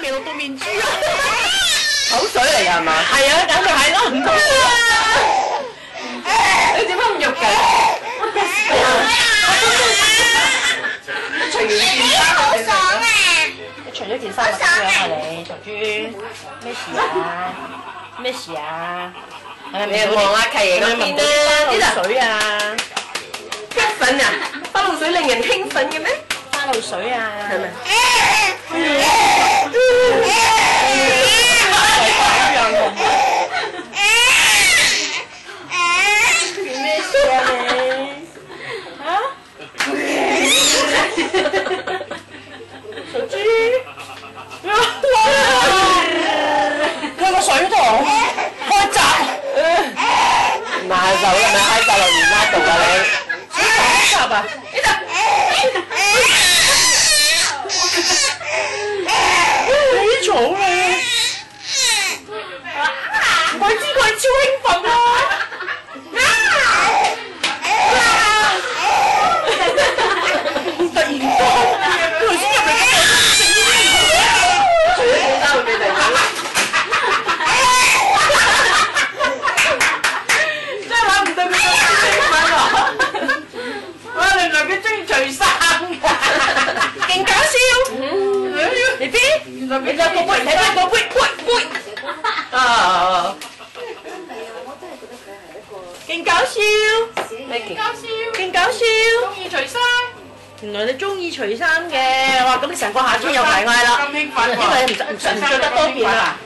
未落到面珠啊！口水嚟㗎係嘛？係啊，簡直係咯，唔通你點解唔喐嘅？除完件衫好爽啊！你除咗件衫咪咁樣啊你，傻豬？咩事啊？咩事啊？你望下契爺嗰邊啦，呢度水啊！興奮啊！花露水令人興奮嘅咩？花露水啊！係咪？咩事啊你？嚇？小豬，佢個水塘開閘，賣手啦，咪閪晒落姨媽度啊你！水塘開閘啊！呢度。起草啦！我知佢超興奮啊！突然間，佢頭先入嚟除咗件衫會俾你睇。真係諗唔到佢咁興奮喎！哇，原來佢中意除衫㗎，勁搞笑！BB，原來佢有個杯，睇睇個杯。啊！勁搞笑！咩勁搞笑！中意除衫。原來你中意除衫嘅，哇！咁你成個夏天有排嗌啦。咁興奮喎！因為唔着得多件啦。